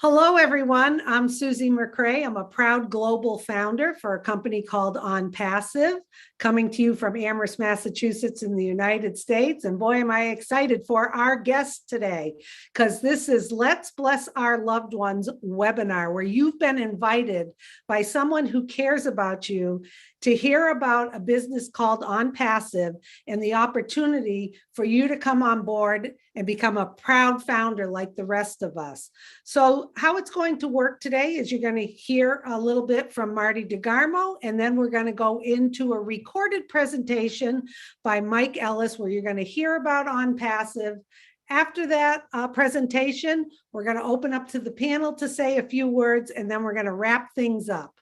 Hello, everyone. I'm Susie McRae. I'm a proud global founder for a company called OnPassive, coming to you from Amherst, Massachusetts in the United States. And boy, am I excited for our guest today, because this is Let's Bless Our Loved Ones webinar, where you've been invited by someone who cares about you to hear about a business called OnPassive and the opportunity for you to come on board and become a proud founder like the rest of us. So how it's going to work today is you're going to hear a little bit from Marty Degarmo, and then we're going to go into a recorded presentation by Mike Ellis, where you're going to hear about OnPassive. After that presentation, we're going to open up to the panel to say a few words, and then we're going to wrap things up.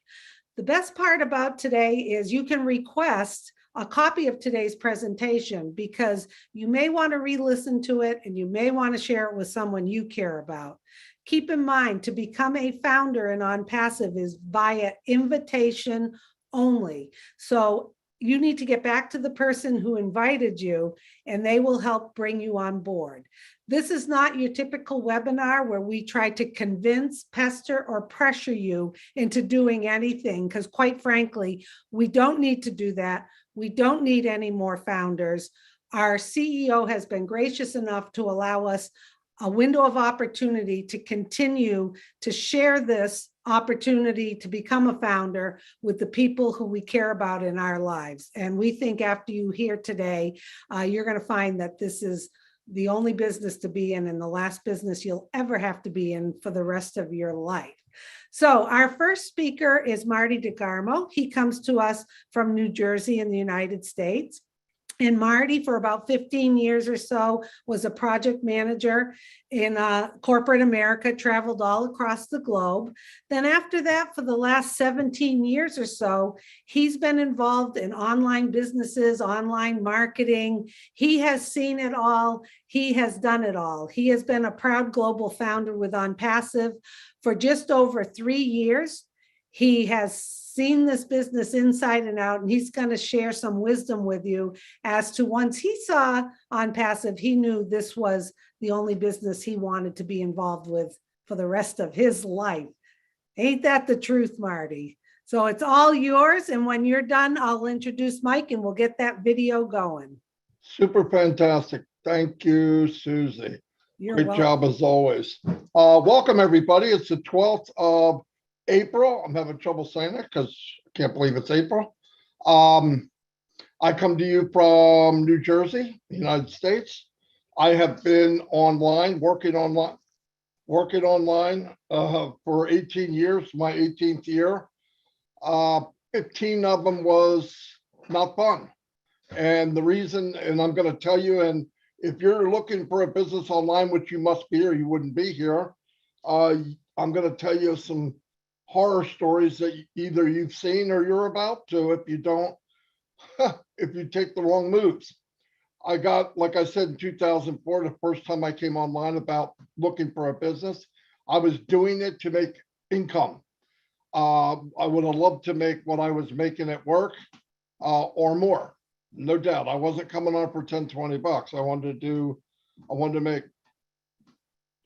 The best part about today is you can request a copy of today's presentation because you may want to re-listen to it and you may want to share it with someone you care about. Keep in mind, to become a founder in OnPassive is via invitation only. So you need to get back to the person who invited you and they will help bring you on board. This is not your typical webinar where we try to convince, pester, or pressure you into doing anything, because quite frankly, we don't need to do that. We don't need any more founders. Our CEO has been gracious enough to allow us a window of opportunity to continue to share this opportunity to become a founder with the people who we care about in our lives. And we think after you hear today, you're going to find that this is the only business to be in and the last business you'll ever have to be in for the rest of your life. So our first speaker is Marty Degarmo. He comes to us from New Jersey in the United States. And Marty, for about 15 years or so, was a project manager in corporate America, traveled all across the globe. Then after that, for the last 17 years or so, he's been involved in online businesses, online marketing. He has seen it all. He has done it all. He has been a proud global founder with OnPassive for just over 3 years. He has seen this business inside and out, and he's going to share some wisdom with you as to once he saw OnPassive, he knew this was the only business he wanted to be involved with for the rest of his life. Ain't that the truth, Marty? So it's all yours, and when you're done, I'll introduce Mike and we'll get that video going. Super fantastic. Thank you, Susie. You're Great welcome. job as always. Welcome, everybody. It's the 12th of April. I'm having trouble saying it because I can't believe it's April. I come to you from New Jersey, United States. I have been working online for 18 years, my 18th year. 15 of them was not fun. And the reason, and I'm going to tell you, and if you're looking for a business online, which you must be or you wouldn't be here, I'm going to tell you some horror stories that either you've seen or you're about to. If you don't, if you take the wrong moves. I got, like I said, in 2004, the first time I came online about looking for a business, I was doing it to make income. I would have loved to make what I was making at work or more. No doubt. I wasn't coming on for 10, 20 bucks. I wanted to make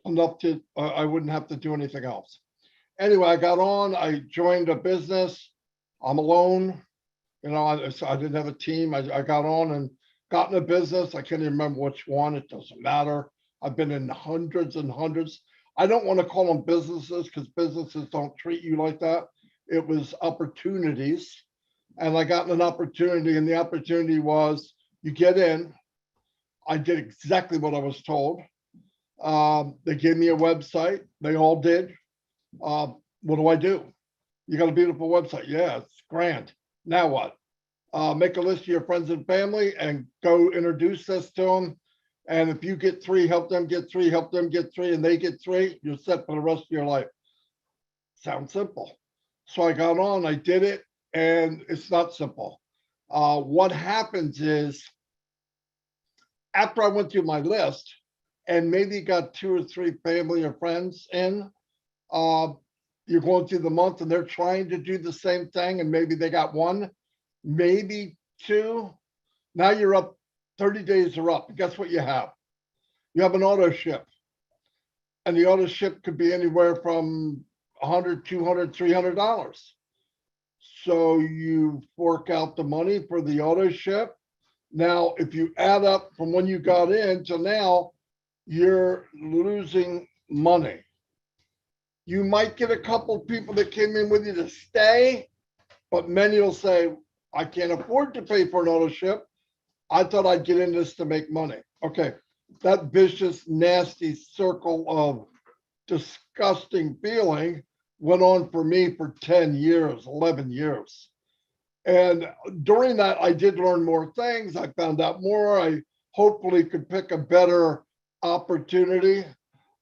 enough to, I wouldn't have to do anything else. Anyway, I got on, I joined a business. I'm alone. You know, I didn't have a team. I got on and got in a business. I can't even remember which one. It doesn't matter. I've been in hundreds and hundreds. I don't want to call them businesses because businesses don't treat you like that. It was opportunities. And I got an opportunity, and the opportunity was you get in. I did exactly what I was told. They gave me a website. They all did. What do? You got a beautiful website. Yeah, it's grand. Now what? Make a list of your friends and family and go introduce this to them. And if you get 3, help them get 3, help them get 3, and they get 3, you're set for the rest of your life. Sounds simple. So I got on, I did it, and it's not simple. What happens is after I went through my list and maybe got 2 or 3 family or friends in, you're going through the month and they're trying to do the same thing, and maybe they got 1, maybe 2. Now you're up, 30 days are up. Guess what you have? You have an auto ship. and the ownership could be anywhere from $100, $200, $300. So you fork out the money for the ownership. Now, if you add up from when you got in to now, you're losing money. You might get a couple people that came in with you to stay, but many will say, I can't afford to pay for an ownership. I thought I'd get in this to make money. Okay, that vicious, nasty circle of disgusting feeling went on for me for 10 years, 11 years. And during that, I did learn more things. I found out more. I hopefully could pick a better opportunity.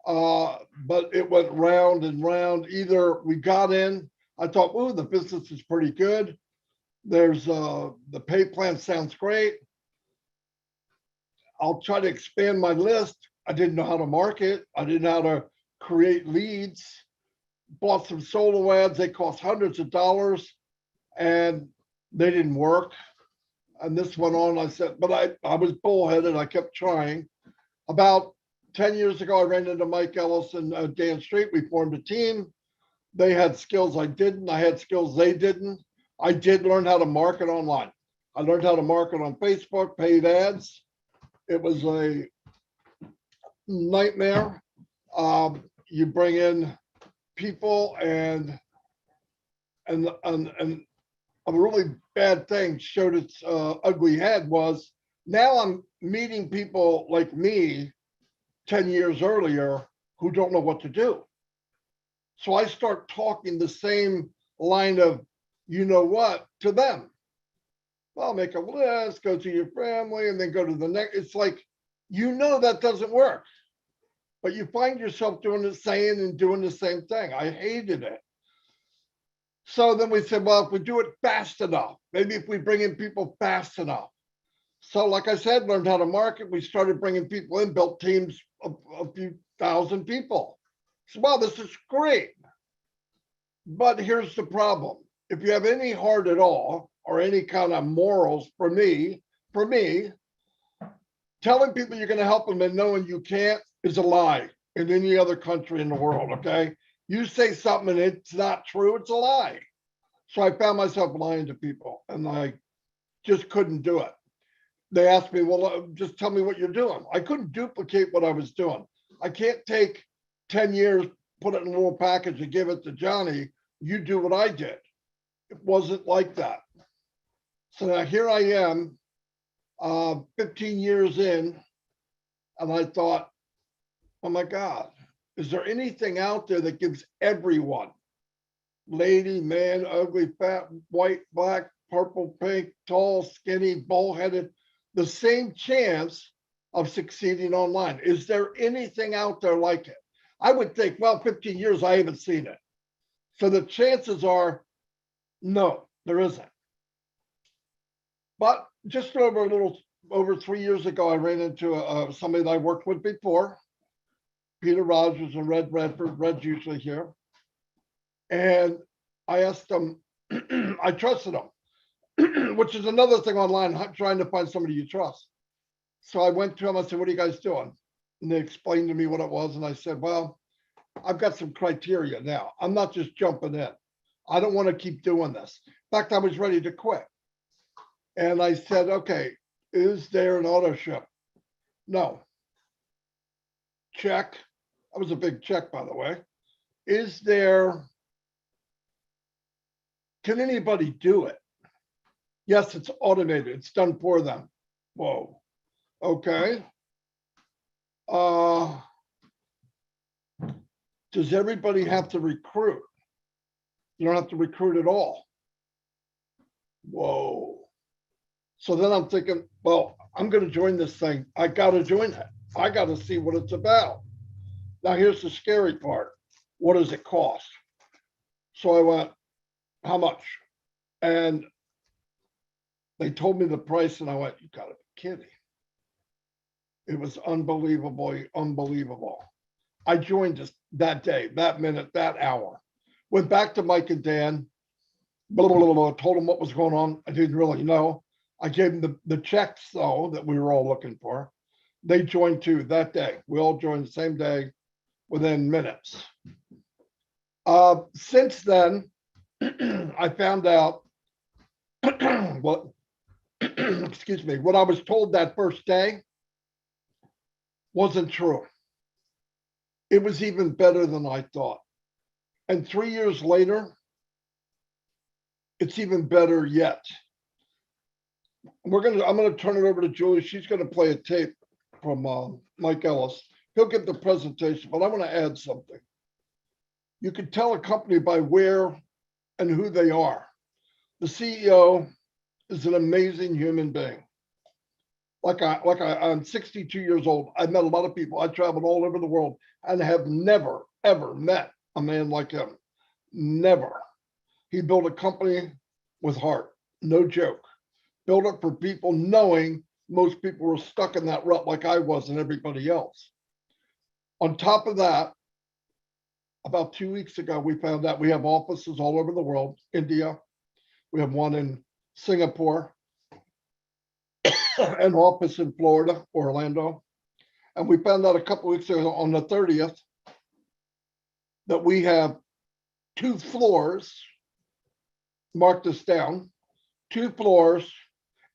But it went round and round. Either we got in, I thought, oh, the business is pretty good. There's the pay plan sounds great. I'll try to expand my list. I didn't know how to market. I didn't know how to create leads. Bought some solo ads. They cost hundreds of dollars and they didn't work. And this went on. I said, but I was bullheaded. I kept trying. About 10 years ago, I ran into Mike Ellis and Dan Street. We formed a team. They had skills I didn't. I had skills they didn't. I did learn how to market online. I learned how to market on Facebook, paid ads. It was a nightmare. You bring in people and a really bad thing showed its ugly head was now I'm meeting people like me 10 years earlier who don't know what to do. So I start talking the same line of, you know what, to them. Well, make a list, go to your family, and then go to the next. It's like, you know, that doesn't work, but you find yourself doing the same and doing the same thing. I hated it. So then we said, well, if we do it fast enough, maybe if we bring in people fast enough. So like I said, learned how to market. We started bringing people in, built teams of a few thousand people. So, well, this is great. But here's the problem. If you have any heart at all, or any kind of morals for me, telling people you're going to help them and knowing you can't is a lie in any other country in the world, okay? You say something and it's not true, it's a lie. So I found myself lying to people and I just couldn't do it. They asked me, well, just tell me what you're doing. I couldn't duplicate what I was doing. I can't take 10 years, put it in a little package and give it to Johnny. You do what I did. It wasn't like that. So now here I am, 15 years in, and I thought, oh my God, is there anything out there that gives everyone, lady, man, ugly, fat, white, black, purple, pink, tall, skinny, bullheaded, the same chance of succeeding online? Is there anything out there like it? I would think, well, 15 years, I haven't seen it. So the chances are, no, there isn't. But just over 3 years ago, I ran into somebody that I worked with before, Peter Rogers and Red Redford. Red's usually here. And I asked him, I trusted him, which is another thing online, trying to find somebody you trust. So I went to him, I said, what are you guys doing? And they explained to me what it was. And I said, well, I've got some criteria now. I'm not just jumping in. I don't want to keep doing this. In fact, I was ready to quit. And I said, okay, is there an auto ship? No. Check. That was a big check, by the way. Is there, can anybody do it? Yes, it's automated. It's done for them. Whoa. Okay. Does everybody have to recruit? You don't have to recruit at all. Whoa. So then I'm thinking, well, I'm going to join this thing. I got to join it. I got to see what it's about. Now, here's the scary part. What does it cost? So I went, how much? And they told me the price and I went, you got to be kidding. It was unbelievably unbelievable. I joined just that day, that minute, that hour. Went back to Mike and Dan, told them what was going on. I didn't really know. I gave them the checks, though, that we were all looking for. They joined too that day. We all joined the same day. within minutes. Since then, I found out what, excuse me, what I was told that first day wasn't true. It was even better than I thought. And 3 years later, it's even better yet. I'm gonna turn it over to Julie. She's gonna play a tape from Mike Ellis. He'll give the presentation, but I want to add something. You can tell a company by where and who they are. The CEO is an amazing human being. I'm 62 years old. I've met a lot of people. I traveled all over the world and have never, ever met a man like him. Never. He built a company with heart. No joke. Built it for people knowing most people were stuck in that rut like I was and everybody else. On top of that, about 2 weeks ago, we found out we have offices all over the world. India, we have one in Singapore, an office in Florida, Orlando. And we found out a couple weeks ago on the 30th that we have 2 floors, mark this down, 2 floors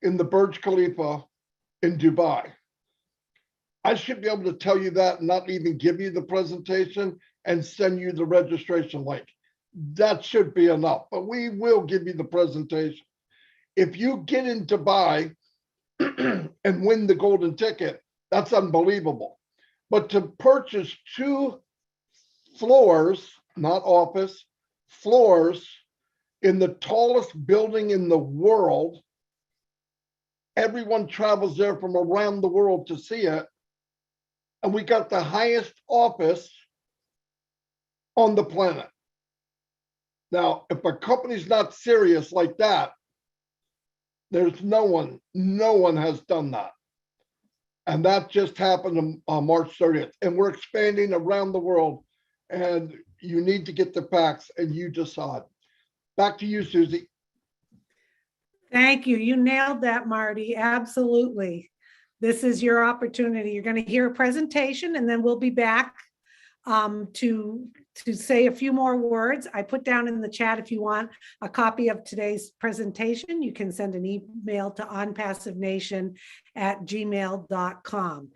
in the Burj Khalifa in Dubai. I should be able to tell you that and not even give you the presentation and send you the registration link. That should be enough, but we will give you the presentation. If you get in Dubai and win the golden ticket, that's unbelievable. But to purchase 2 floors, not office, floors in the tallest building in the world, everyone travels there from around the world to see it. And we got the highest office on the planet. Now, if a company's not serious like that, there's no one has done that. And that just happened on March 30th. And we're expanding around the world. And you need to get the facts and you decide. Back to you, Susie. Thank you. You nailed that, Marty. Absolutely. This is your opportunity. You're going to hear a presentation and then we'll be back to say a few more words. I put down in the chat, if you want a copy of today's presentation, you can send an email to onpassivenation@gmail.com.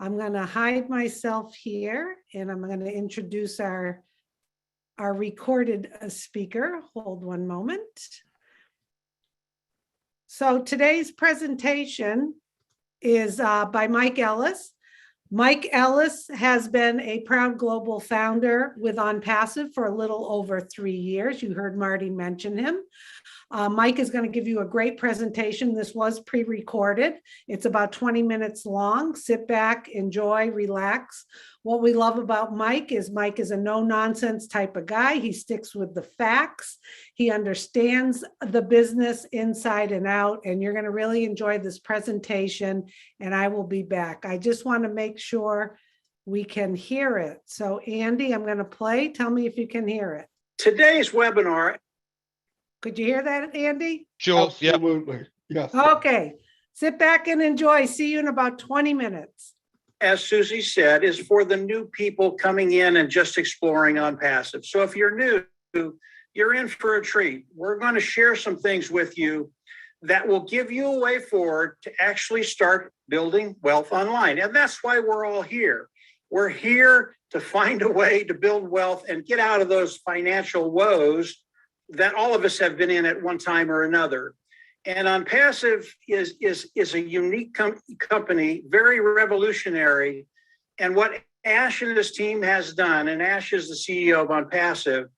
I'm going to hide myself here and I'm going to introduce our recorded speaker. Hold one moment. So today's presentation is by Mike Ellis. Mike Ellis has been a proud global founder with ONPASSIVE for a little over 3 years. You heard Marty mention him. Mike is going to give you a great presentation. This was pre-recorded. It's about 20 minutes long. Sit back, enjoy, relax. What we love about Mike is a no-nonsense type of guy. He sticks with the facts. He understands the business inside and out, and you're going to really enjoy this presentation, and I will be back. I just want to make sure we can hear it. So Andy, I'm going to play. Tell me if you can hear it. Today's webinar. Could you hear that, Andy? Sure. Absolutely. Yes. Okay. Sit back and enjoy. See you in about 20 minutes. As Susie said, is for the new people coming in and just exploring ONPASSIVE. So if you're new, you're in for a treat. We're going to share some things with you that will give you a way forward to actually start building wealth online. And that's why we're all here. We're here to find a way to build wealth and get out of those financial woes that all of us have been in at one time or another. And ONPASSIVE is a unique company, very revolutionary. And what Ash and his team has done, and Ash is the CEO of ONPASSIVE,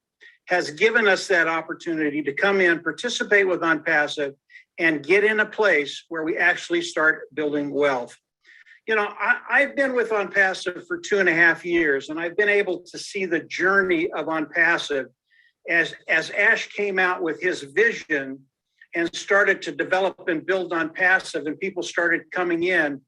has given us that opportunity to come in, participate with ONPASSIVE, and get in a place where we actually start building wealth. You know, I've been with ONPASSIVE for 2.5 years, and I've been able to see the journey of ONPASSIVE as Ash came out with his vision and started to develop and build ONPASSIVE, and people started coming in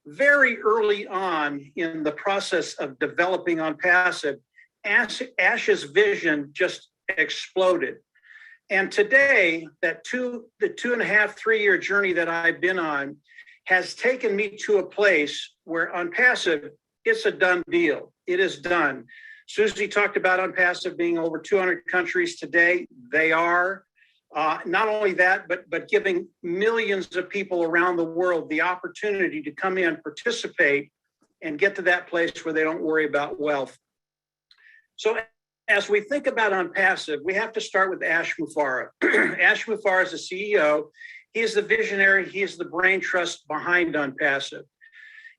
very early on in the process of developing ONPASSIVE. Ash's vision just exploded. And today, the 2.5, 3 year journey that I've been on has taken me to a place where ONPASSIVE it's a done deal. It is done. Susie talked about ONPASSIVE being over 200 countries today. They are. Not only that, but giving millions of people around the world the opportunity to come in, participate, and get to that place where they don't worry about wealth. So as we think about ONPASSIVE, we have to start with Ash Mufareh. Ash Mufareh is the CEO. He is the visionary. He is the brain trust behind ONPASSIVE.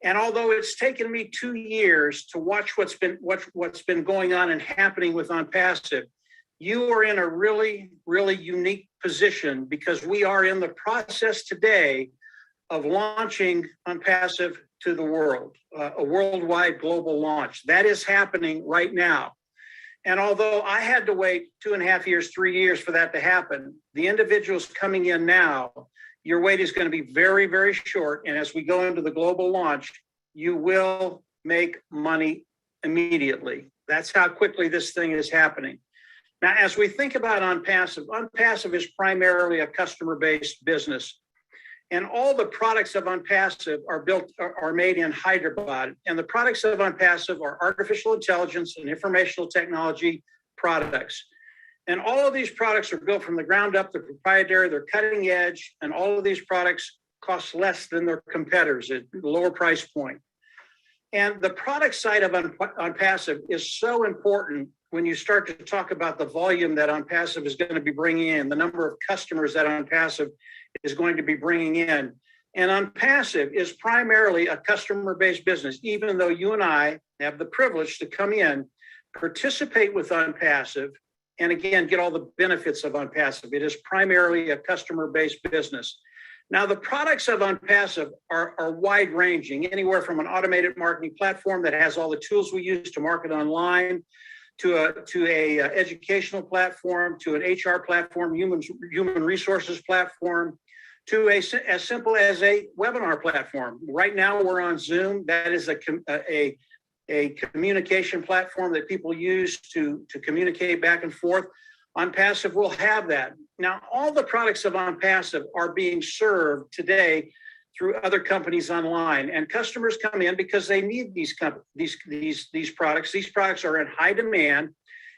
And although it's taken me 2 years to watch what's been going on and happening with ONPASSIVE, you are in a really, really unique position because we are in the process today of launching ONPASSIVE to the world, a worldwide global launch. That is happening right now. And although I had to wait 2.5 years, 3 years for that to happen, the individuals coming in now, your wait is going to be very, very short. And as we go into the global launch, you will make money immediately. That's how quickly this thing is happening. Now, as we think about ONPASSIVE, ONPASSIVE is primarily a customer-based business. And all the products of ONPASSIVE are made in Hyderabad. And the products of ONPASSIVE are artificial intelligence and informational technology products. And all of these products are built from the ground up. They're proprietary, they're cutting edge, and all of these products cost less than their competitors at a lower price point. And the product side of ONPASSIVE is so important when you start to talk about the volume that ONPASSIVE is going to be bringing in, the number of customers that ONPASSIVE is going to be bringing in. And ONPASSIVE is primarily a customer-based business, even though you and I have the privilege to come in, participate with ONPASSIVE, and again, get all the benefits of ONPASSIVE. It is primarily a customer-based business. Now, the products of ONPASSIVE are wide-ranging, anywhere from an automated marketing platform that has all the tools we use to market online, to a educational platform, to an HR platform, human resources platform, to as simple as a webinar platform. Right now, we're on Zoom. That is a communication platform that people use to communicate back and forth. ONPASSIVE will have that. Now, all the products of ONPASSIVE are being served today through other companies online, and customers come in because they need these products. These products are in high demand,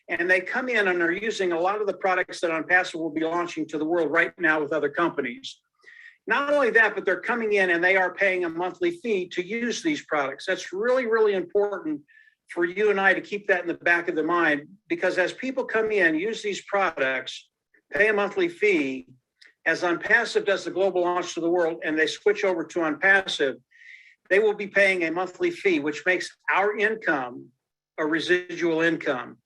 and they come in and are using a lot of the products that ONPASSIVE will be launching to the world right now with other companies. Not only that, but they're coming in and they are paying a monthly fee to use these products. That's really, really important for you and I to keep that in the back of the mind, because as people come in, use these products, pay a monthly fee, as ONPASSIVE does the global launch to the world and they switch over to ONPASSIVE, they will be paying a monthly fee, which makes our income a residual income.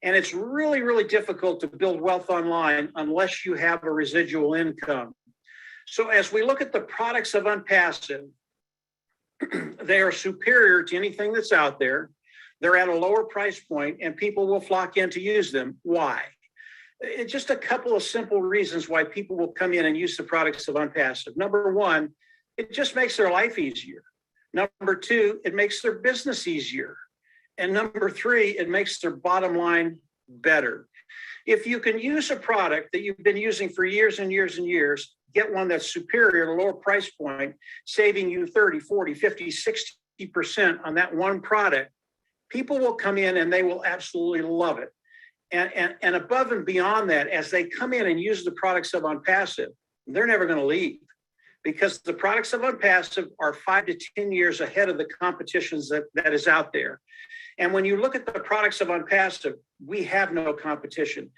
And it's really, really difficult to build wealth online unless you have a residual income. So as we look at the products of ONPASSIVE, they are superior to anything that's out there. They're at a lower price point and people will flock in to use them. Why? It's just a couple of simple reasons why people will come in and use the products of ONPASSIVE. Number one, it just makes their life easier. Number two, it makes their business easier. And number three, it makes their bottom line better. If you can use a product that you've been using for years and years and years, get one that's superior at a lower price point, saving you 30, 40, 50, 60% on that one product, people will come in and they will absolutely love it. And above and beyond that, as they come in and use the products of ONPASSIVE, they're never going to leave, because the products of ONPASSIVE are 5 to 10 years ahead of the competitions that is out there. And when you look at the products of ONPASSIVE, we have no competition.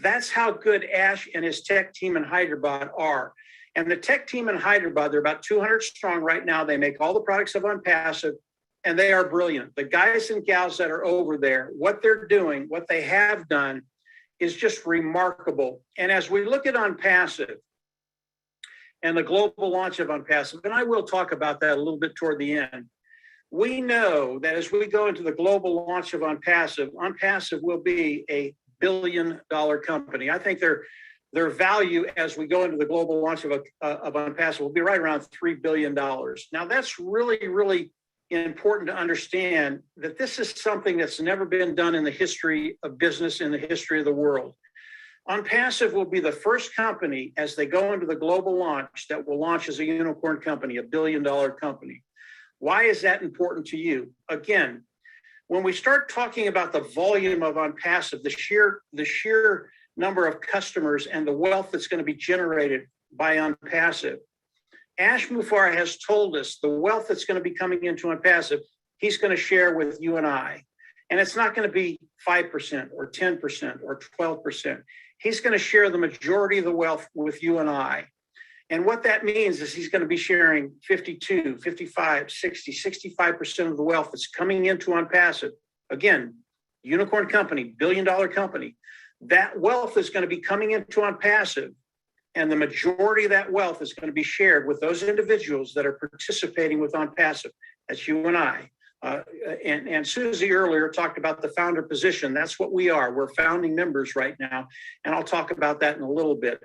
That's how good Ash and his tech team in Hyderabad are. And the tech team in Hyderabad, they're about 200 strong right now. They make all the products of ONPASSIVE, and they are brilliant. The guys and gals that are over there, what they're doing, what they have done is just remarkable. And as we look at ONPASSIVE and the global launch of ONPASSIVE, and I will talk about that a little bit toward the end, we know that as we go into the global launch of ONPASSIVE, ONPASSIVE will be a billion-dollar company. I think their value as we go into the global launch of ONPASSIVE will be right around $3 billion. Now, that's really, really important to understand that this is something that's never been done in the history of business, in the history of the world. ONPASSIVE will be the first company as they go into the global launch that will launch as a unicorn company, a billion-dollar company. Why is that important to you? Again, when we start talking about the volume of OnPassive, the sheer number of customers and the wealth that's going to be generated by OnPassive, Ash Mufareh has told us the wealth that's going to be coming into OnPassive, he's going to share with you and I. And it's not going to be 5% or 10% or 12%. He's going to share the majority of the wealth with you and I. And what that means is he's going to be sharing 52, 55, 60, 65% of the wealth that's coming into OnPassive. Again, unicorn company, billion-dollar company. That wealth is going to be coming into OnPassive, and the majority of that wealth is going to be shared with those individuals that are participating with OnPassive. That's you and I. And Susie earlier talked about the founder position. That's what we are. We're founding members right now, and I'll talk about that in a little bit.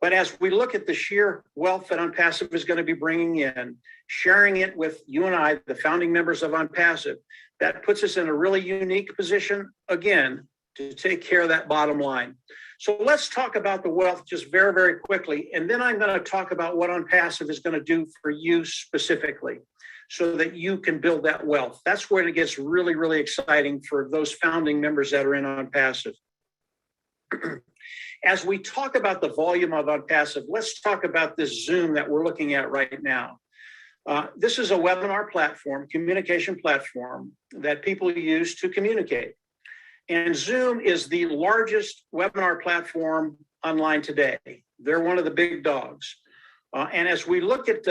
But as we look at the sheer wealth that OnPassive is going to be bringing in, sharing it with you and I, the founding members of OnPassive, that puts us in a really unique position, again, to take care of that bottom line. So let's talk about the wealth just very, very quickly. And then I'm going to talk about what OnPassive is going to do for you specifically, so that you can build that wealth. That's where it gets really, really exciting for those founding members that are in OnPassive. As we talk about the volume of OnPassive, let's talk about this Zoom that we're looking at right now. This is a webinar platform, communication platform that people use to communicate. And Zoom is the largest webinar platform online today. They're one of the big dogs. And as we look at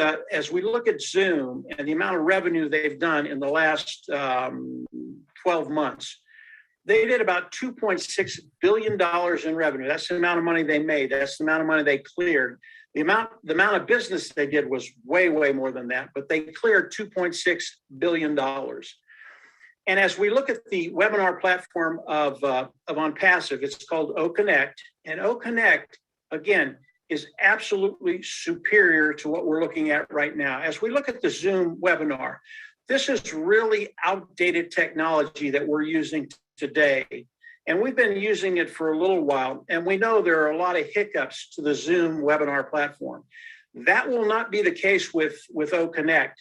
Zoom and the amount of revenue they've done in the last 12 months, they did about $2.6 billion in revenue. That's the amount of money they made. That's the amount of money they cleared. The amount of business they did was way, way more than that, but they cleared $2.6 billion. And as we look at the webinar platform of OnPassive, it's called OConnect. And OConnect, again, is absolutely superior to what we're looking at right now. As we look at the Zoom webinar, this is really outdated technology that we're using today. And we've been using it for a little while, and we know there are a lot of hiccups to the Zoom webinar platform. That will not be the case with OConnect,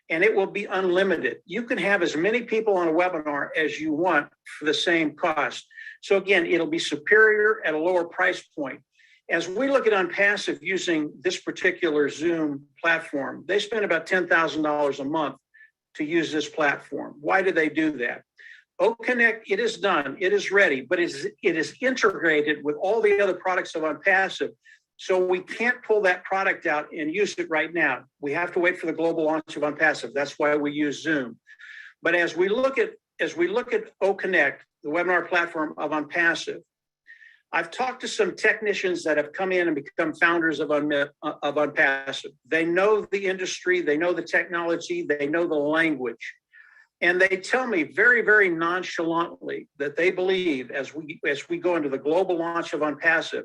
and it will be unlimited. You can have as many people on a webinar as you want for the same cost. So again, it'll be superior at a lower price point. As we look at OnPassive using this particular Zoom platform, they spend about $10,000 a month to use this platform. Why do they do that? OConnect, it is done, it is ready, but it is integrated with all the other products of OnPassive. So we can't pull that product out and use it right now. We have to wait for the global launch of OnPassive. That's why we use Zoom. But as we look at OConnect, the webinar platform of OnPassive, I've talked to some technicians that have come in and become founders of OnPassive. They know the industry, they know the technology, they know the language. And they tell me very, very nonchalantly that they believe as we go into the global launch of OnPassive,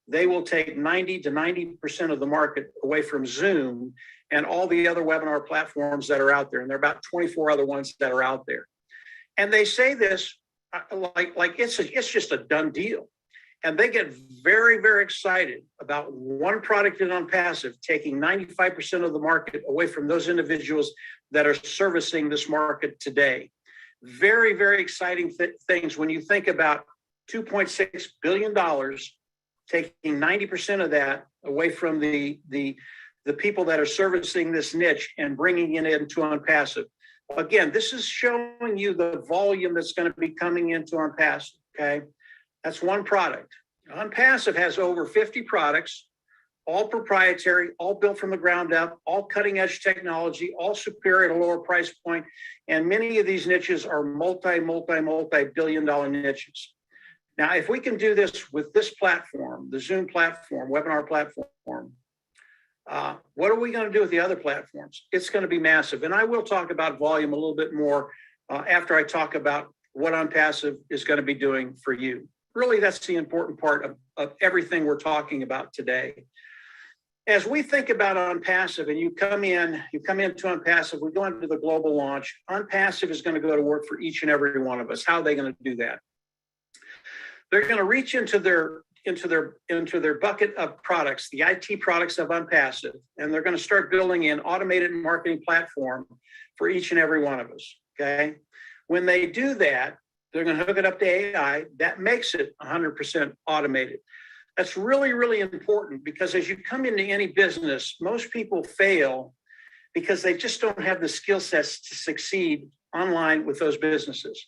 they will take 90 to 90% of the market away from Zoom and all the other webinar platforms that are out there. And there are about 24 other ones that are out there. And they say this like it's just a done deal. And they get very, very excited about one product in OnPassive taking 95% of the market away from those individuals that are servicing this market today. Very, very exciting things when you think about $2.6 billion, taking 90% of that away from the people that are servicing this niche and bringing it into OnPassive. Again, this is showing you the volume that's going to be coming into OnPassive, okay? That's one product. OnPassive has over 50 products, all proprietary, all built from the ground up, all cutting edge technology, all superior at a lower price point. And many of these niches are multi-billion dollar niches. Now, if we can do this with this platform, the Zoom platform, webinar platform, what are we going to do with the other platforms? It's going to be massive. And I will talk about volume a little bit more after I talk about what OnPassive is going to be doing for you. Really, that's the important part of everything we're talking about today. As we think about OnPassive and you come into OnPassive, we go into the global launch. OnPassive is going to go to work for each and every one of us. How are they going to do that? They're going to reach into their their bucket of products, the IT products of ONPASSIVE, and they're going to start building an automated marketing platform for each and every one of us. Okay. When they do that, they're going to hook it up to AI. That makes it 100% automated. That's really, really important, because as you come into any business, most people fail because they just don't have the skill sets to succeed online with those businesses.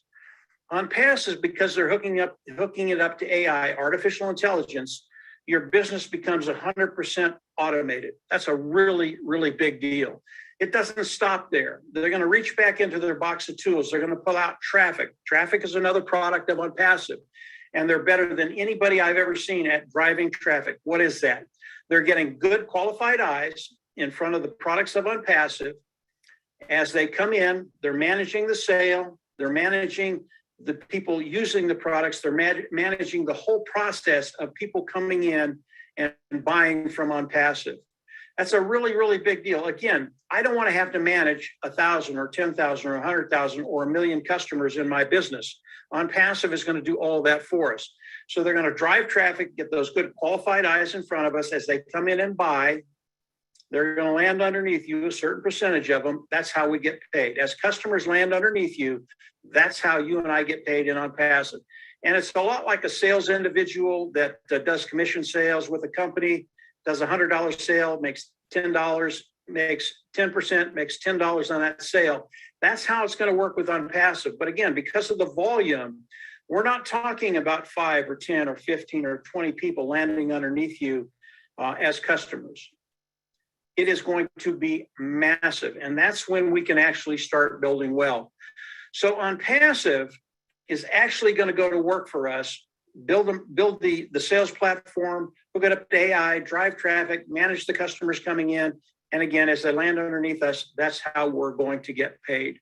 ONPASSIVE, because they're hooking it up to AI, artificial intelligence, your business becomes 100% automated. That's a really, really big deal. It doesn't stop there. They're going to reach back into their box of tools. They're going to pull out traffic. Traffic is another product of ONPASSIVE, and they're better than anybody I've ever seen at driving traffic. What is that? They're getting good qualified eyes in front of the products of ONPASSIVE. As they come in, they're managing the sale. They're managing the people using the products. They're managing the whole process of people coming in and buying from ONPASSIVE. That's a really, really big deal. Again, I don't want to have to manage 1,000 or 10,000 or 100,000 or 1 million customers in my business. ONPASSIVE is going to do all that for us. So they're going to drive traffic, get those good qualified eyes in front of us as they come in and buy. They're going to land underneath you, a certain percentage of them. That's how we get paid. As customers land underneath you, that's how you and I get paid in ONPASSIVE. And it's a lot like a sales individual that does commission sales with a company, does a $100 sale, makes $10, makes 10%, makes $10 on that sale. That's how it's going to work with ONPASSIVE. But again, because of the volume, we're not talking about 5 or 10 or 15 or 20 people landing underneath you as customers. It is going to be massive. And that's when we can actually start building wealth. So ONPASSIVE is actually going to go to work for us, build the sales platform, hook it up to AI, drive traffic, manage the customers coming in. And again, as they land underneath us, that's how we're going to get paid.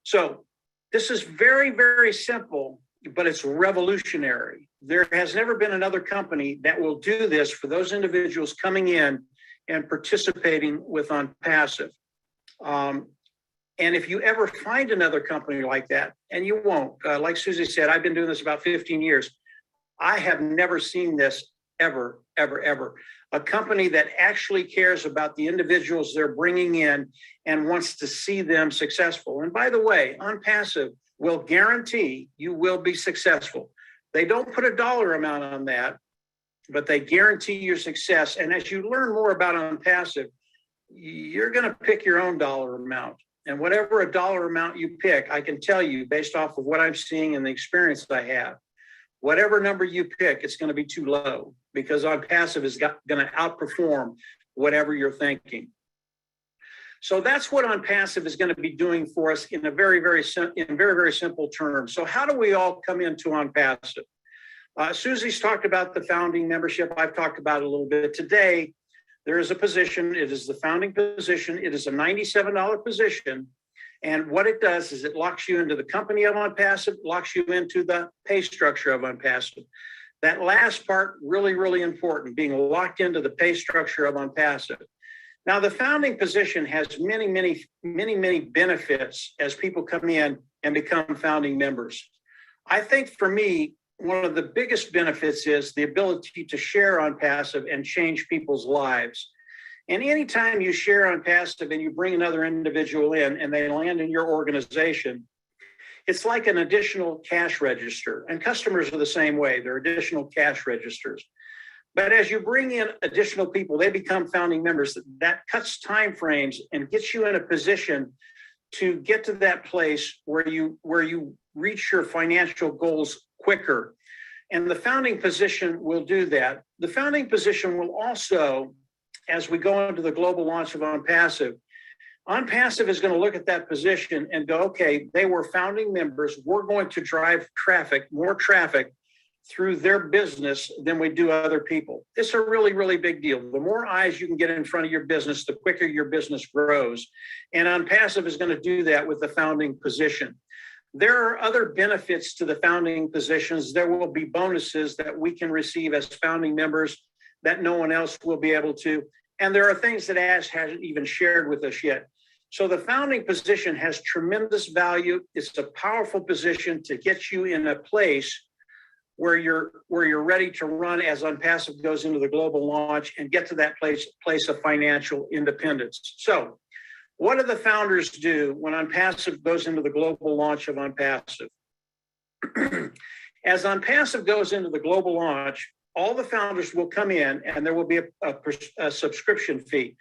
So this is very, very simple, but it's revolutionary. There has never been another company that will do this for those individuals coming in and participating with ONPASSIVE. And if you ever find another company like that, and you won't, like Susie said, I've been doing this about 15 years. I have never seen this ever, ever, ever. A company that actually cares about the individuals they're bringing in and wants to see them successful. And by the way, ONPASSIVE will guarantee you will be successful. They don't put a dollar amount on that, but they guarantee your success. And as you learn more about ONPASSIVE, you're going to pick your own dollar amount. And whatever a dollar amount you pick, I can tell you based off of what I'm seeing and the experience I have, whatever number you pick, it's going to be too low, because ONPASSIVE is going to outperform whatever you're thinking. So that's what ONPASSIVE is going to be doing for us in very, very simple terms. So how do we all come into ONPASSIVE? Susie's talked about the founding membership. I've talked about it a little bit today. There is a position. It is the founding position. It is a $97 position. And what it does is it locks you into the company of ONPASSIVE, locks you into the pay structure of ONPASSIVE. That last part, really, really important, being locked into the pay structure of ONPASSIVE. Now, the founding position has many, many, many, many benefits as people come in and become founding members. I think for me, one of the biggest benefits is the ability to share ONPASSIVE and change people's lives. And anytime you share ONPASSIVE and you bring another individual in and they land in your organization, it's like an additional cash register. And customers are the same way. They're additional cash registers. But as you bring in additional people, they become founding members. That cuts time frames and gets you in a position to get to that place where you reach your financial goals quicker. And the founding position will do that. The founding position will also, as we go into the global launch of ONPASSIVE, ONPASSIVE is going to look at that position and go, okay, they were founding members. We're going to drive traffic, more traffic through their business than we do other people. It's a really, really big deal. The more eyes you can get in front of your business, the quicker your business grows. And ONPASSIVE is going to do that with the founding position. There are other benefits to the founding positions. There will be bonuses that we can receive as founding members that no one else will be able to. And there are things that Ash hasn't even shared with us yet. So the founding position has tremendous value. It's a powerful position to get you in a place where you're ready to run as Unpassive goes into the global launch and get to that place of financial independence. So what do the founders do when Unpassive goes into the global launch of Unpassive? As Unpassive goes into the global launch, all the founders will come in and there will be a subscription fee.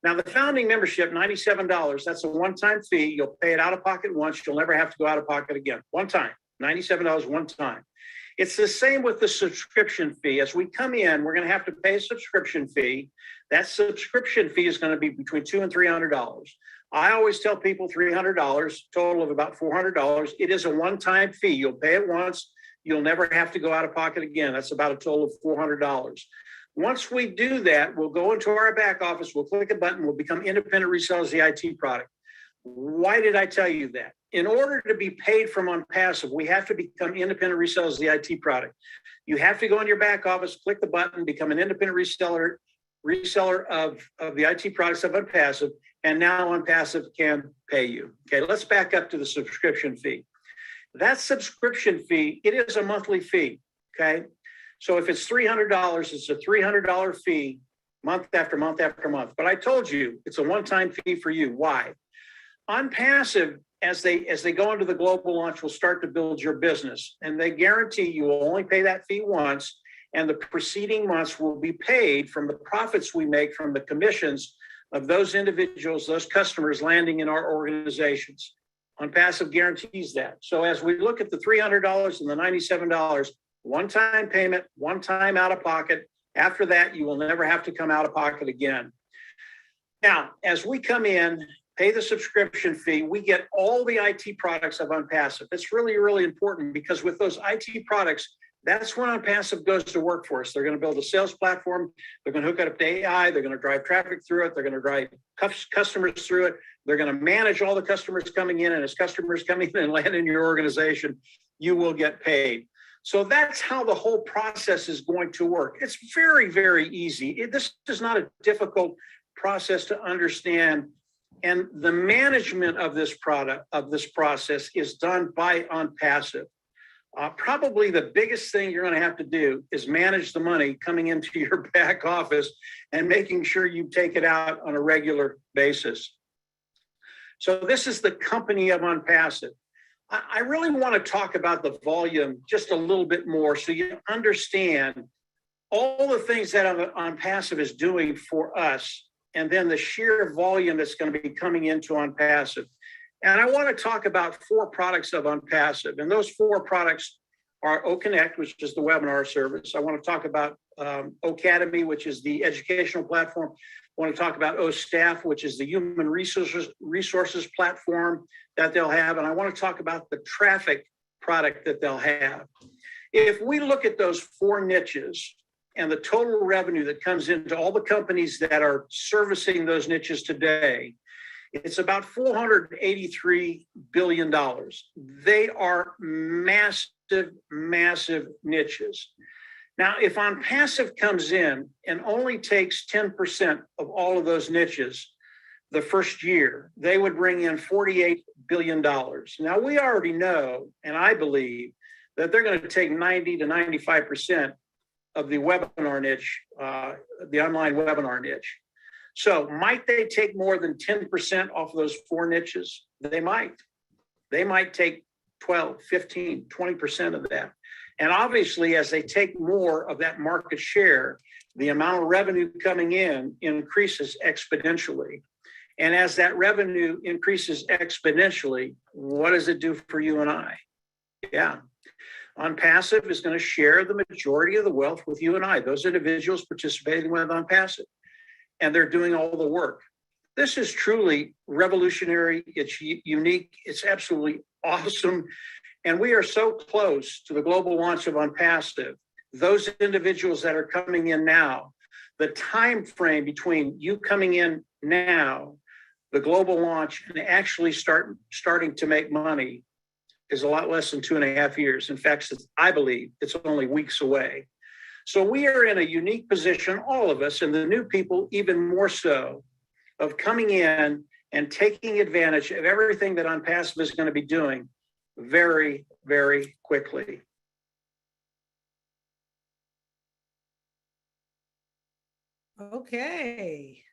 Now, the founding membership, $97, that's a one-time fee. You'll pay it out of pocket once. You'll never have to go out of pocket again. One time, $97 one time. It's the same with the subscription fee. As we come in, we're going to have to pay a subscription fee. That subscription fee is going to be between $200 and $300. I always tell people $300, total of about $400. It is a one-time fee. You'll pay it once. You'll never have to go out of pocket again. That's about a total of $400. Once we do that, we'll go into our back office, we'll click a button, we'll become independent resellers of the IT product. Why did I tell you that? In order to be paid from Unpassive, we have to become independent resellers of the IT product. You have to go in your back office, click the button, become an independent reseller of the IT products of Unpassive, and now Unpassive can pay you. Okay, let's back up to the subscription fee. That subscription fee, it is a monthly fee, okay? So if it's $300, it's a $300 fee month after month after month. But I told you, it's a one-time fee for you. Why? Unpassive, as they go into the global launch, will start to build your business. And they guarantee you will only pay that fee once, and the preceding months will be paid from the profits we make from the commissions of those individuals, those customers landing in our organizations. Unpassive guarantees that. So as we look at the $300 and the $97, one-time payment, one time out of pocket. After that, you will never have to come out of pocket again. Now, as we come in, pay the subscription fee, we get all the IT products of Unpassive. It's really, really important because with those IT products, that's when Unpassive goes to work for us. They're going to build a sales platform. They're going to hook it up to AI. They're going to drive traffic through it. They're going to drive customers through it. They're going to manage all the customers coming in. And as customers come in and land in your organization, you will get paid. So that's how the whole process is going to work. It's very, very easy. This is not a difficult process to understand. And the management of this process is done by Unpassive. Probably the biggest thing you're going to have to do is manage the money coming into your back office and making sure you take it out on a regular basis. So this is the company of Unpassive. I really want to talk about the volume just a little bit more so you understand all the things that Unpassive is doing for us and then the sheer volume that's going to be coming into Unpassive. And I want to talk about 4 products of Unpassive. And those 4 products are OConnect, which is the webinar service. I want to talk about Ocademy, which is the educational platform. I want to talk about OStaff, which is the human resources platform that they'll have. And I want to talk about the traffic product that they'll have. If we look at those 4 niches and the total revenue that comes into all the companies that are servicing those niches today, it's about $483 billion. They are massive, massive niches. Now, if Unpassive comes in and only takes 10% of all of those niches the first year, they would bring in $48 billion. Now, we already know, and I believe, that they're going to take 90 to 95% of the webinar niche, the online webinar niche. So might they take more than 10% off those 4 niches? They might. They might take 12, 15, 20% of that. And obviously, as they take more of that market share, the amount of revenue coming in increases exponentially. And as that revenue increases exponentially, what does it do for you and I? Yeah. Unpassive is going to share the majority of the wealth with you and I, those individuals participating with Unpassive. And they're doing all the work. This is truly revolutionary. It's unique. It's absolutely awesome. And we are so close to the global launch of Unpassive. Those individuals that are coming in now, the time frame between you coming in now, the global launch, and actually starting to make money is a lot less than 2.5 years. In fact, I believe it's only weeks away. So we are in a unique position, all of us, and the new people even more so, of coming in and taking advantage of everything that Unpassive is going to be doing very, very quickly. Okay.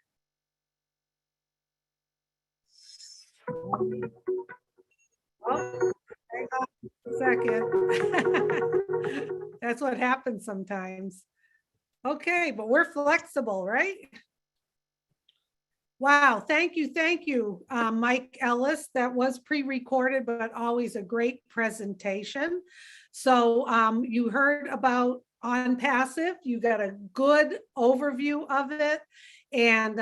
Oh, hang on a second. That's what happens sometimes. Okay, but we're flexible, right? Wow, thank you, Mike Ellis. That was pre-recorded, but always a great presentation. So you heard about OnPassive. You got a good overview of it. And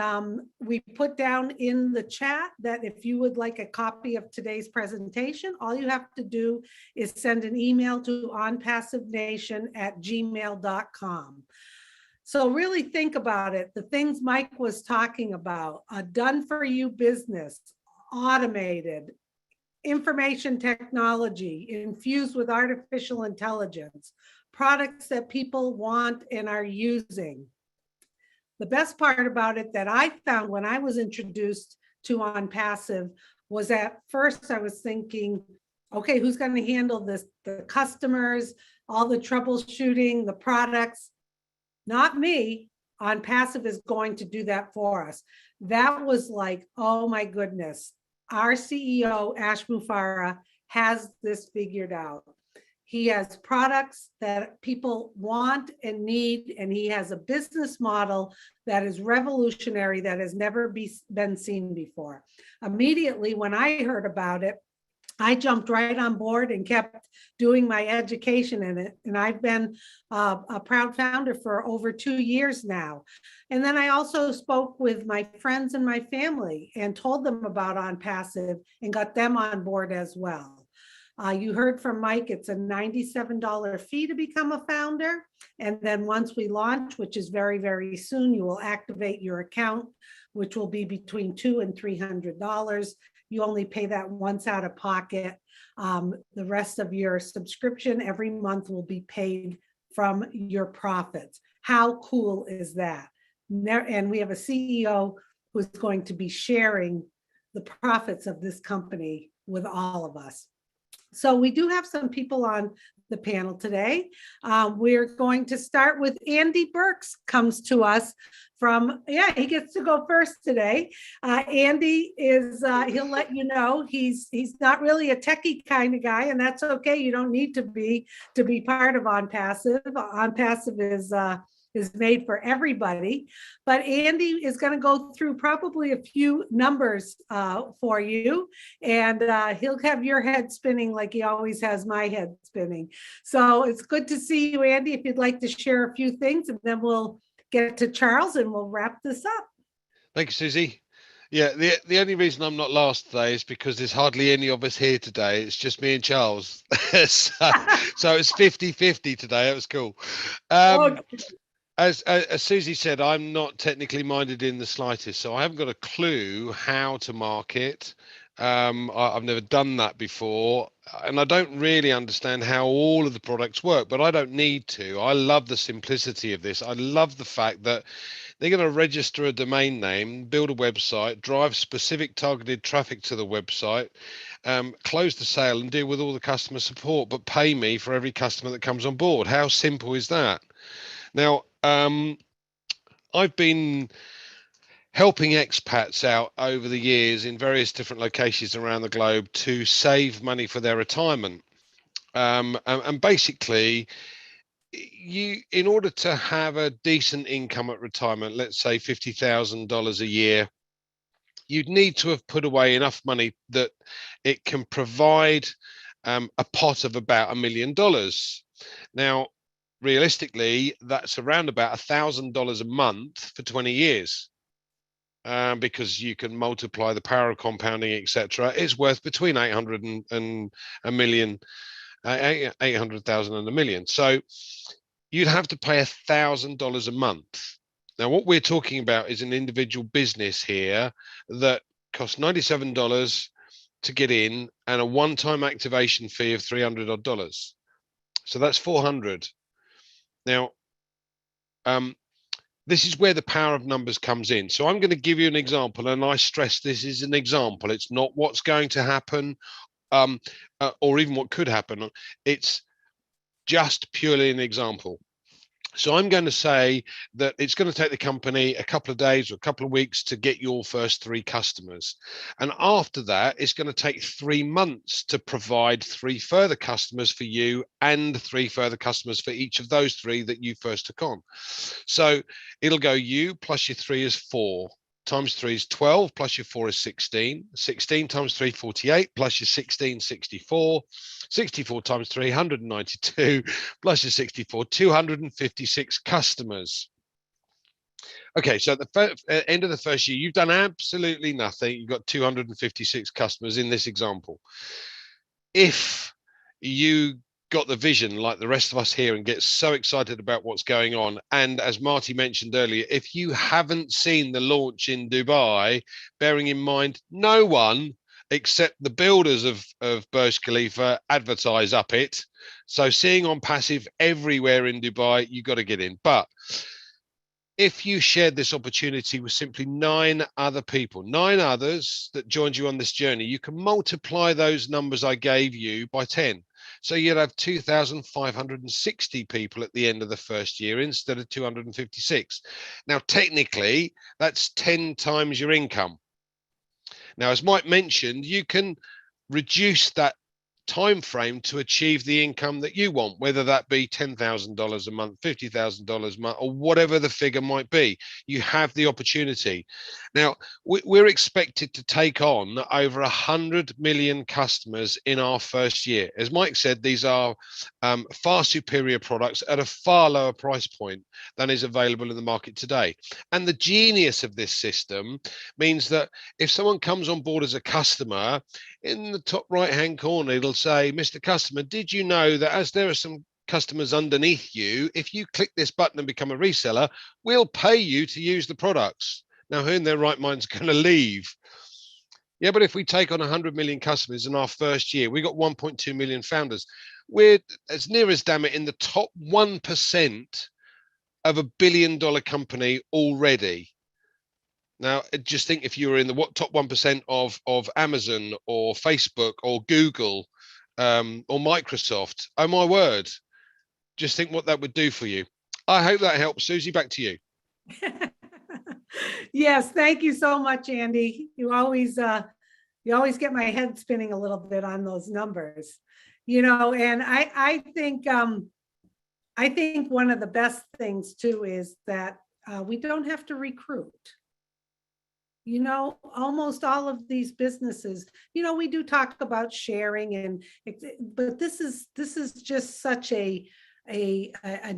we put down in the chat that if you would like a copy of today's presentation, all you have to do is send an email to onpassivenation@gmail.com. So really think about it. The things Mike was talking about, a done for you business, automated, information technology infused with artificial intelligence, products that people want and are using. The best part about it that I found when I was introduced to OnPassive was at first I was thinking, okay, who's going to handle this? The customers, all the troubleshooting, the products. Not me. OnPassive is going to do that for us. That was like, oh my goodness. Our CEO, Ash Mufarah, has this figured out. He has products that people want and need, and he has a business model that is revolutionary, that has never been seen before. Immediately, when I heard about it, I jumped right on board and kept doing my education in it. And I've been a proud founder for over 2 years now. And then I also spoke with my friends and my family and told them about OnPassive and got them on board as well. You heard from Mike, it's a $97 fee to become a founder. And then once we launch, which is very, very soon, you will activate your account, which will be between $200 and $300. You only pay that once out of pocket. The rest of your subscription every month will be paid from your profits. How cool is that? And we have a CEO who's going to be sharing the profits of this company with all of us. So we do have some people on the panel today. We're going to start with Andy Burks, comes to us from, he gets to go first today. Andy is, he'll let you know, he's not really a techie kind of guy, and that's okay. You don't need to be part of OnPassive. OnPassive is made for everybody. But Andy is going to go through probably a few numbers for you, and he'll have your head spinning like he always has my head spinning. So it's good to see you, Andy. If you'd like to share a few things, and then we'll get to Charles and we'll wrap this up. Thank you, Susie. Yeah, the only reason I'm not last today is because there's hardly any of us here today. It's just me and Charles. so it's 50-50 today. It was cool. Okay. As Susie said, I'm not technically minded in the slightest, so I haven't got a clue how to market. I've never done that before, and I don't really understand how all of the products work, but I don't need to. I love the simplicity of this. I love the fact that they're going to register a domain name, build a website, drive specific targeted traffic to the website, close the sale and deal with all the customer support, but pay me for every customer that comes on board. How simple is that? Now, I've been helping expats out over the years in various different locations around the globe to save money for their retirement. And basically, in order to have a decent income at retirement, let's say $50,000 a year, you'd need to have put away enough money that it can provide a pot of about $1 million. Now, realistically, that's around about $1,000 a month for 20 years. Because you can multiply the power of compounding, etc. It's worth between 800 and a million, 800,000 and $1 million. So you'd have to pay $1,000 a month. Now, what we're talking about is an individual business here that costs $97 to get in and a one-time activation fee of $300 odd. So that's 400. Now, this is where the power of numbers comes in. So I'm going to give you an example, and I stress this is an example. It's not what's going to happen, or even what could happen. It's just purely an example. So I'm going to say that it's going to take the company a couple of days or a couple of weeks to get your first 3 customers. And after that, it's going to take 3 months to provide 3 further customers for you and 3 further customers for each of those 3 that you first took on. So it'll go you plus your 3 is 4. Times 3 is 12, plus your 4 is 16. 16 times 3, 48, plus your 16, 64. 64 times 3, 192, plus your 64, 256 customers. Okay, so at the end of the first year, you've done absolutely nothing. You've got 256 customers in this example. If you got the vision like the rest of us here and get so excited about what's going on, and as Marty mentioned earlier, if you haven't seen the launch in Dubai, bearing in mind no one except the builders of Burj Khalifa advertise up it, so seeing ONPASSIVE everywhere in Dubai, you've got to get in. But if you shared this opportunity with simply 9 other people, 9 others that joined you on this journey, you can multiply those numbers I gave you by 10. So you'd have 2,560 people at the end of the first year instead of 256. Now, technically, that's 10 times your income. Now, as Mike mentioned, you can reduce that time frame to achieve the income that you want, whether that be $10,000 a month, $50,000 a month, or whatever the figure might be. You have the opportunity. Now, we're expected to take on over 100 million customers in our first year. As Mike said, these are far superior products at a far lower price point than is available in the market today. And the genius of this system means that if someone comes on board as a customer, in the top right-hand corner, it'll say, Mr. Customer, did you know that as there are some customers underneath you, if you click this button and become a reseller, we'll pay you to use the products. Now, who in their right mind is going to leave? Yeah, but if we take on 100 million customers in our first year, we got 1.2 million founders. We're, as near as damn it, in the top 1% of $1 billion company already. Now, just think if you were in the top 1% of Amazon or Facebook or Google or Microsoft, oh my word, just think what that would do for you. I hope that helps. Susie, back to you. Yes, thank you so much, Andy. You always get my head spinning a little bit on those numbers, and I think one of the best things too is that we don't have to recruit. Almost all of these businesses, we do talk about sharing but this is just such a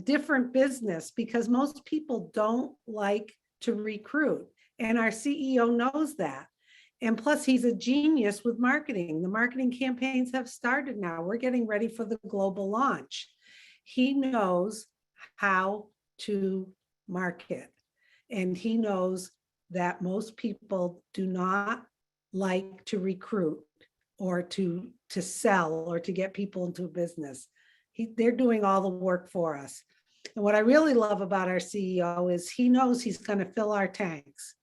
different business because most people don't like to recruit. And our CEO knows that. And plus he's a genius with marketing. The marketing campaigns have started now. We're getting ready for the global launch. He knows how to market, and he knows that most people do not like to recruit or to sell or to get people into a business. They're doing all the work for us. And what I really love about our CEO is he knows he's going to fill our tanks.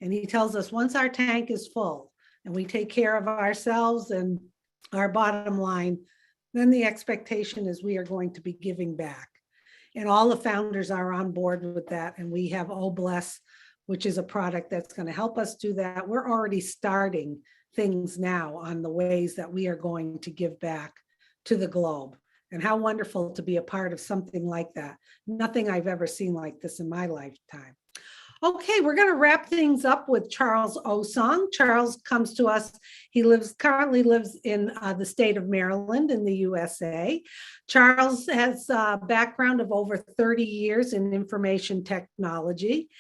And he tells us once our tank is full and we take care of ourselves and our bottom line, then the expectation is we are going to be giving back. And all the founders are on board with that. And we have Oh Bless, which is a product that's going to help us do that. We're already starting things now on the ways that we are going to give back to the globe. And how wonderful to be a part of something like that. Nothing I've ever seen like this in my lifetime. Okay, we're going to wrap things up with Charles Osan. Charles comes to us. He currently lives in the state of Maryland in the USA. Charles has a background of over 30 years in information technology.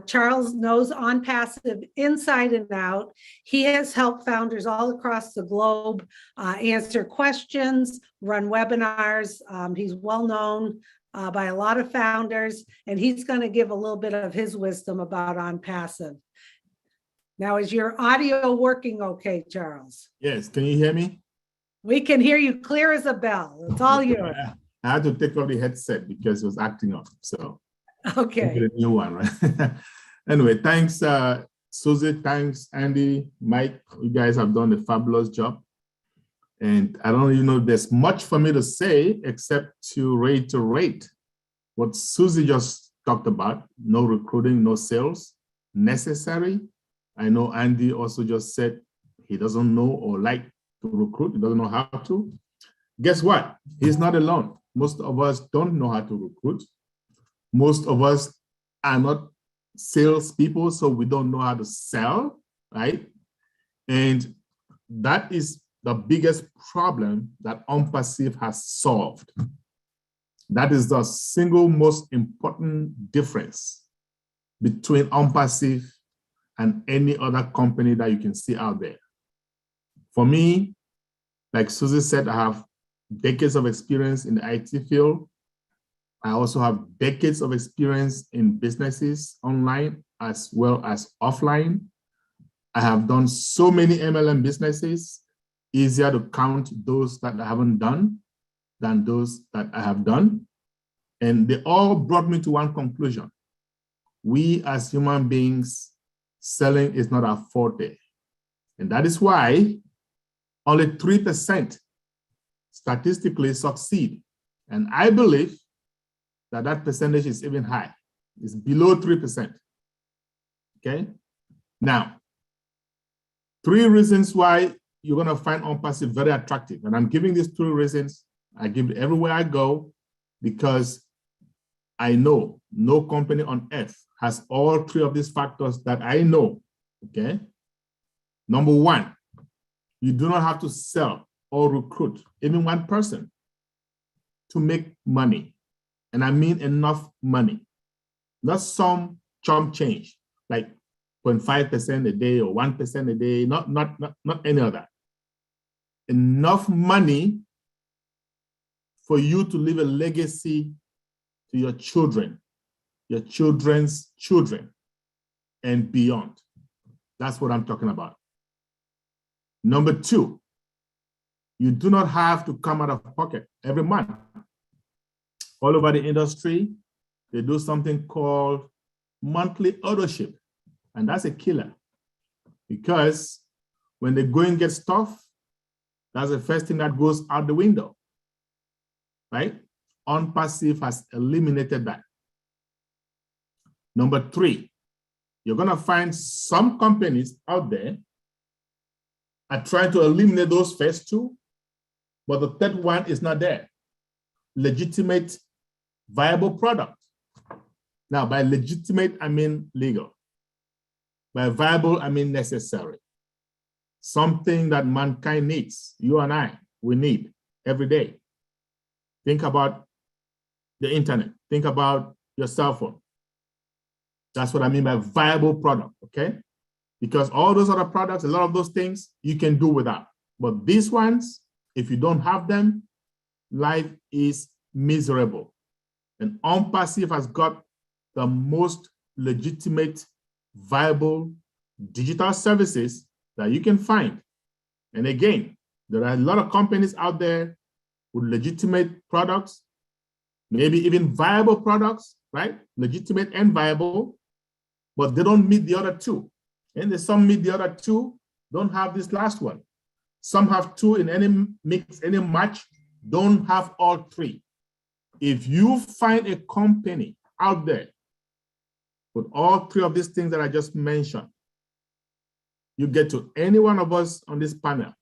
Charles knows ONPASSIVE inside and out. He has helped founders all across the globe answer questions, run webinars. He's well known by a lot of founders, and he's going to give a little bit of his wisdom about ONPASSIVE. Now, is your audio working okay, Charles? Yes, can you hear me? We can hear you clear as a bell. It's all yours. I had to take off the headset because it was acting up, so okay. Get a new one, right? Anyway, thanks, Susie. Thanks, Andy, Mike. You guys have done a fabulous job. And I don't even know if there's much for me to say except to reiterate what Susie just talked about, no recruiting, no sales necessary. I know Andy also just said he doesn't know or like to recruit, he doesn't know how to. Guess what? He's not alone. Most of us don't know how to recruit. Most of us are not salespeople, so we don't know how to sell, right? And that is the biggest problem that ONPASSIVE has solved. That is the single most important difference between ONPASSIVE and any other company that you can see out there. For me, like Susie said, I have decades of experience in the IT field. I also have decades of experience in businesses online as well as offline. I have done so many MLM businesses, easier to count those that I haven't done than those that I have done. And they all brought me to one conclusion. We as human beings, selling is not our forte. And that is why only 3% statistically succeed. And I believe that that percentage is even high. It's below 3%. Okay? Now, 3 reasons why you're going to find ONPASSIVE very attractive. And I'm giving these 3 reasons. I give it everywhere I go because I know no company on earth has all 3 of these factors that I know. Okay? Number 1, you do not have to sell or recruit even one person to make money. And I mean enough money, not some chump change, like 0.5% a day or 1% a day, not any of that. Enough money for you to leave a legacy to your children, your children's children, and beyond. That's what I'm talking about. Number 2, you do not have to come out of pocket every month. All over the industry, they do something called monthly auto-ship, and that's a killer because when the going gets tough, that's the first thing that goes out the window, right? ONPASSIVE has eliminated that. Number 3, you're gonna find some companies out there are trying to eliminate those first 2, but the third one is not there. Legitimate, viable product. Now, by legitimate, I mean legal. By viable, I mean necessary. Something that mankind needs, you and I, we need every day. Think about the internet. Think about your cell phone. That's what I mean by viable product, okay? Because all those other products, a lot of those things you can do without. But these ones, if you don't have them, life is miserable. And ONPASSIVE has got the most legitimate, viable digital services that you can find. And again, there are a lot of companies out there with legitimate products, maybe even viable products, right? Legitimate and viable, but they don't meet the other 2. And there's some meet the other 2, don't have this last one. Some have 2 in any mix, any match, don't have all 3. If you find a company out there with all 3 of these things that I just mentioned, you get to any one of us on this panel,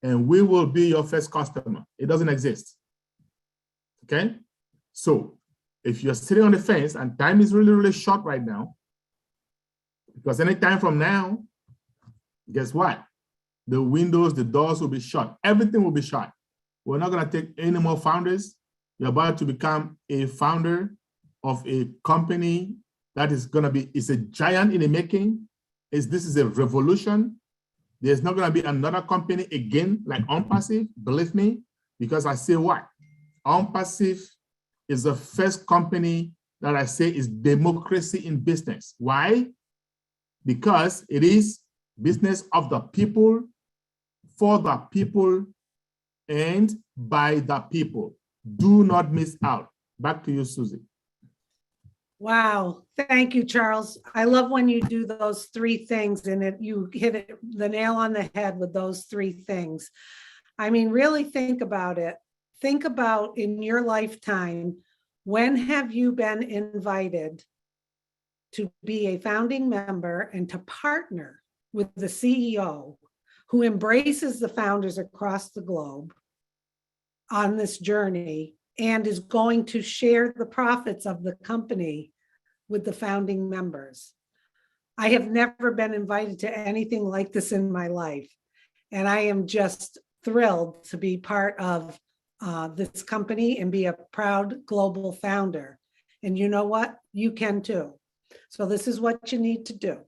and we will be your first customer. It doesn't exist. Okay? So if you're sitting on the fence and time is really, really short right now, because any time from now, guess what? The windows, the doors will be shut. Everything will be shut. We're not going to take any more founders. You're about to become a founder of a company that is going to be, it's a giant in the making. This is a revolution. There's not going to be another company again like ONPASSIVE, believe me, because I say what? ONPASSIVE is the first company that I say is democracy in business. Why? Because it is business of the people, for the people, and by the people. Do not miss out. Back to you, Susie. Wow. Thank you, Charles. I love when you do those 3 things and you hit the nail on the head with those 3 things. I mean, really think about it. Think about in your lifetime, When have you been invited to be a founding member and to partner with the CEO who embraces the founders across the globe on this journey and is going to share the profits of the company with the founding members? I have never been invited to anything like this in my life. And I am just thrilled to be part of this company and be a proud global founder. And you know what? You can too. So this is what you need to do.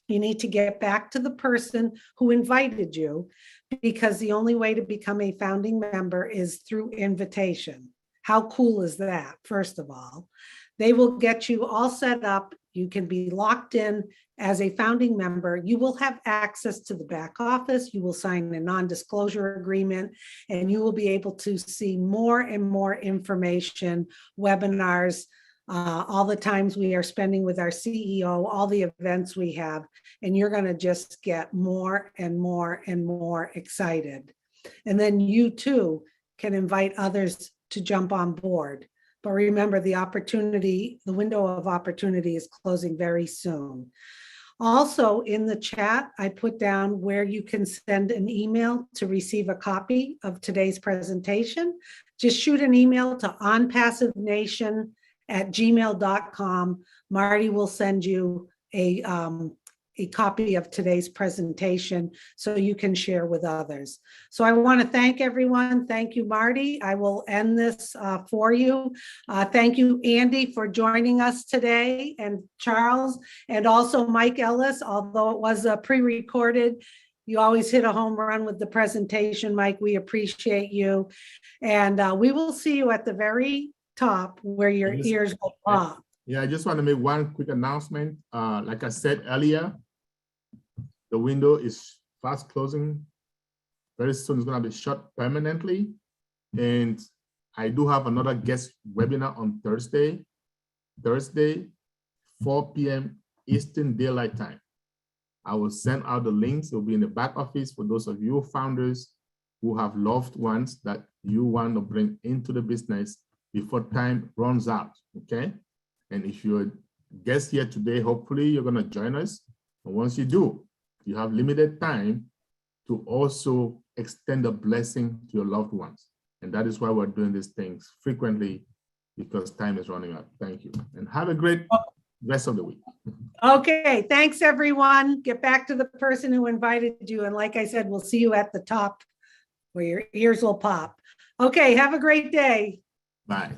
You need to get back to the person who invited you, because the only way to become a founding member is through invitation. How cool is that? First of all, they will get you all set up. You can be locked in as a founding member. You will have access to the back office. You will sign a non-disclosure agreement, and you will be able to see more and more information, webinars, all the times we are spending with our CEO, all the events we have, and you're going to just get more and more and more excited. And then you too can invite others to jump on board. But remember, the window of opportunity is closing very soon. Also in the chat, I put down where you can send an email to receive a copy of today's presentation. Just shoot an email to onpassivenation@gmail.com. Marty will send you a copy of today's presentation so you can share with others. So I want to thank everyone. Thank you, Marty. I will end this for you. Thank you, Andy, for joining us today, and Charles, and also Mike Ellis, although it was pre-recorded. You always hit a home run with the presentation, Mike. We appreciate you. And we will see you at the very top where your ears will pop. Yeah, I just want to make one quick announcement. Like I said earlier, the window is fast closing. Very soon it's going to be shut permanently. And I do have another guest webinar on Thursday, 4 p.m. Eastern Daylight Time. I will send out the links. It will be in the back office for those of you founders who have loved ones that you want to bring into the business before time runs out, okay? And if you're a guest here today, hopefully you're going to join us. And once you do, you have limited time to also extend a blessing to your loved ones. And that is why we're doing these things frequently, because time is running out. Thank you. And have a great rest of the week. Okay, thanks, everyone. Get back to the person who invited you. And like I said, we'll see you at the top where your ears will pop. Okay, have a great day. Bye.